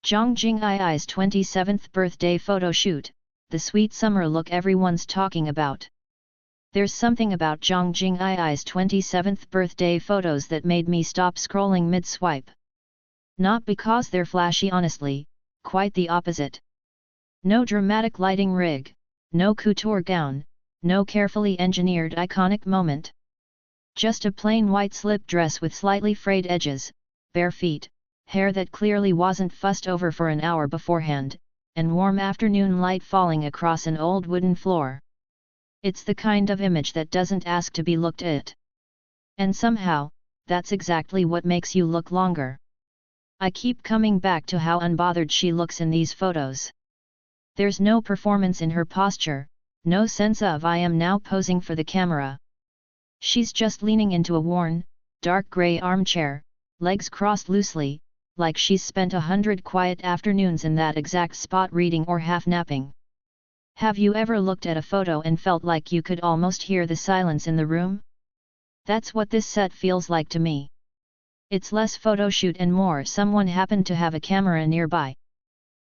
Zhang Jingyi's 27th birthday photo shoot, the sweet summer look everyone's talking about. There's something about Zhang Jingyi's 27th birthday photos that made me stop scrolling mid-swipe. Not because they're flashy, honestly, quite the opposite. No dramatic lighting rig, no couture gown, no carefully engineered iconic moment. Just a plain white slip dress with slightly frayed edges, bare feet, hair that clearly wasn't fussed over for an hour beforehand, and warm afternoon light falling across an old wooden floor. It's the kind of image that doesn't ask to be looked at. And somehow, that's exactly what makes you look longer. I keep coming back to how unbothered she looks in these photos. There's no performance in her posture, no sense of I am now posing for the camera. She's just leaning into a worn, dark grey armchair, legs crossed loosely, like she's spent 100 quiet afternoons in that exact spot reading or half napping. Have you ever looked at a photo and felt like you could almost hear the silence in the room? That's what this set feels like to me. It's less photo shoot and more someone happened to have a camera nearby.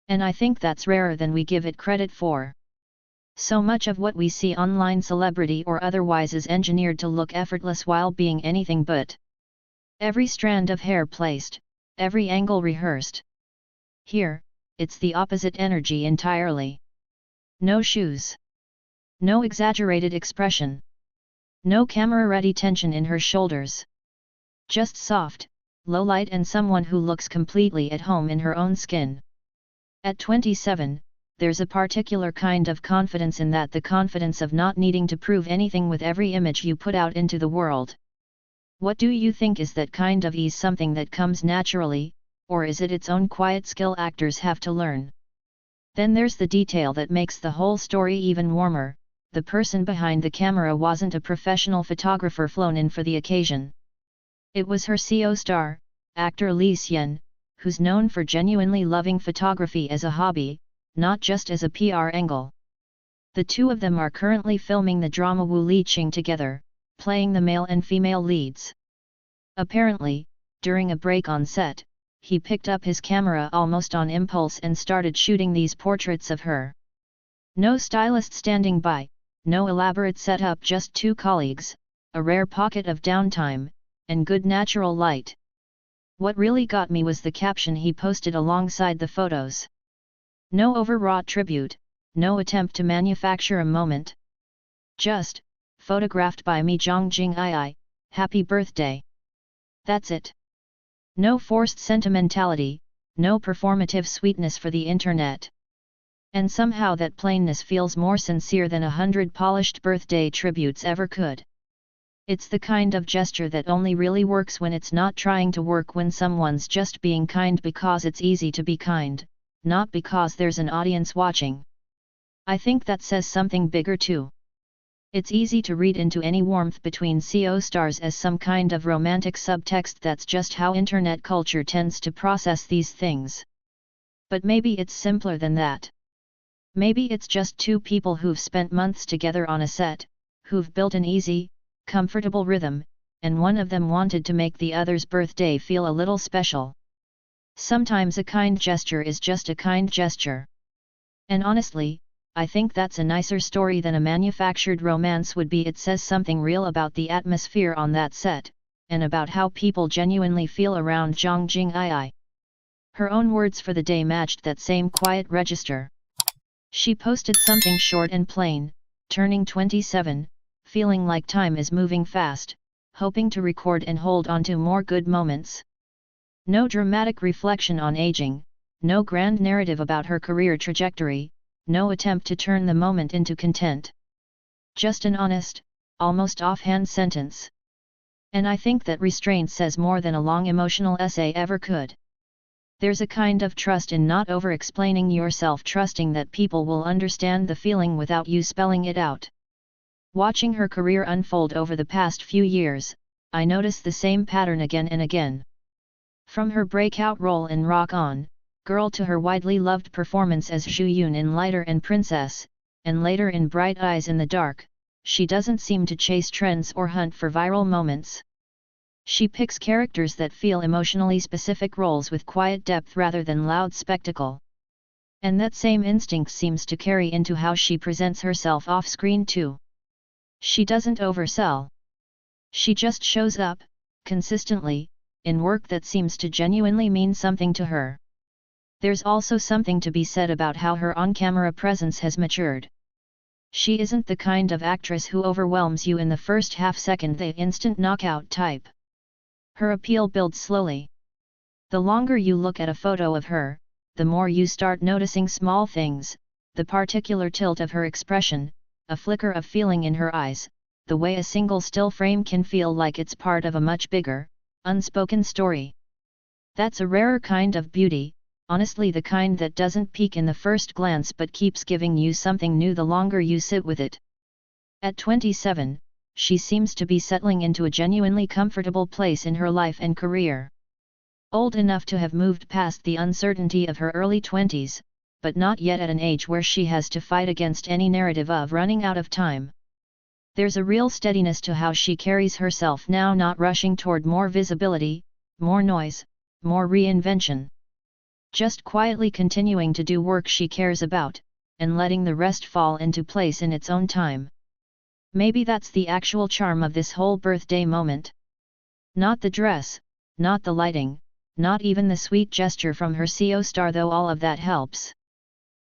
And I think that's rarer than we give it credit for. So much of what we see online, celebrity or otherwise, is engineered to look effortless while being anything but. Every strand of hair placed, every angle rehearsed. Here, it's the opposite energy entirely. No shoes. No exaggerated expression. No camera-ready tension in her shoulders. Just soft, low light and someone who looks completely at home in her own skin. At 27, there's a particular kind of confidence in that, the confidence of not needing to prove anything with every image you put out into the world. What do you think is that kind of ease? Something that comes naturally, or is it its own quiet skill actors have to learn? Then there's the detail that makes the whole story even warmer. The person behind the camera wasn't a professional photographer flown in for the occasion. It was her co-star, actor Li Xian, who's known for genuinely loving photography as a hobby, not just as a PR angle. The two of them are currently filming the drama Wu Li Qing together, playing the male and female leads. Apparently, during a break on set, he picked up his camera almost on impulse and started shooting these portraits of her. No stylist standing by, no elaborate setup, just two colleagues, a rare pocket of downtime, and good natural light. What really got me was the caption he posted alongside the photos. No overwrought tribute, no attempt to manufacture a moment. Just, photographed by me, Zhang Jingyi, happy birthday. That's it. No forced sentimentality, no performative sweetness for the internet. And somehow that plainness feels more sincere than 100 polished birthday tributes ever could. It's the kind of gesture that only really works when it's not trying to work, when someone's just being kind because it's easy to be kind, not because there's an audience watching. I think that says something bigger too. It's easy to read into any warmth between co-stars as some kind of romantic subtext. That's just how internet culture tends to process these things. But maybe it's simpler than that. Maybe it's just two people who've spent months together on a set, who've built an easy, comfortable rhythm, and one of them wanted to make the other's birthday feel a little special. Sometimes a kind gesture is just a kind gesture. And honestly, I think that's a nicer story than a manufactured romance would be. It says something real about the atmosphere on that set, and about how people genuinely feel around Zhang Jingyi. Her own words for the day matched that same quiet register. She posted something short and plain: turning 27, feeling like time is moving fast, hoping to record and hold on to more good moments. No dramatic reflection on aging, no grand narrative about her career trajectory, no attempt to turn the moment into content. Just an honest, almost offhand sentence. And I think that restraint says more than a long emotional essay ever could. There's a kind of trust in not over-explaining yourself, trusting that people will understand the feeling without you spelling it out. Watching her career unfold over the past few years, I notice the same pattern again and again. From her breakout role in Rock On, Girl to her widely loved performance as Zhu Yun in Lighter and Princess, and later in Bright Eyes in the Dark, she doesn't seem to chase trends or hunt for viral moments. She picks characters that feel emotionally specific roles with quiet depth rather than loud spectacle. And that same instinct seems to carry into how she presents herself off-screen too. She doesn't oversell. She just shows up, consistently, in work that seems to genuinely mean something to her. There's also something to be said about how her on-camera presence has matured. She isn't the kind of actress who overwhelms you in the first half-second, the instant knockout type. Her appeal builds slowly. The longer you look at a photo of her, the more you start noticing small things, the particular tilt of her expression, a flicker of feeling in her eyes, the way a single still frame can feel like it's part of a much bigger, unspoken story. That's a rarer kind of beauty, honestly the kind that doesn't peak in the first glance but keeps giving you something new the longer you sit with it. At 27, she seems to be settling into a genuinely comfortable place in her life and career. Old enough to have moved past the uncertainty of her early 20s, but not yet at an age where she has to fight against any narrative of running out of time. There's a real steadiness to how she carries herself now, not rushing toward more visibility, more noise, more reinvention. Just quietly continuing to do work she cares about, and letting the rest fall into place in its own time. Maybe that's the actual charm of this whole birthday moment. Not the dress, not the lighting, not even the sweet gesture from her co-star, though all of that helps.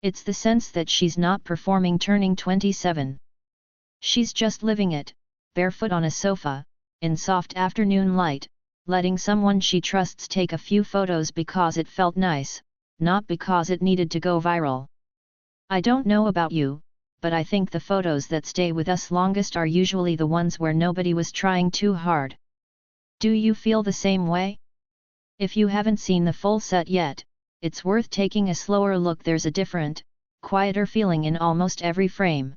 It's the sense that she's not performing turning 27. She's just living it, barefoot on a sofa, in soft afternoon light, letting someone she trusts take a few photos because it felt nice, not because it needed to go viral. I don't know about you, but I think the photos that stay with us longest are usually the ones where nobody was trying too hard. Do you feel the same way? If you haven't seen the full set yet, it's worth taking a slower look. There's a different, quieter feeling in almost every frame.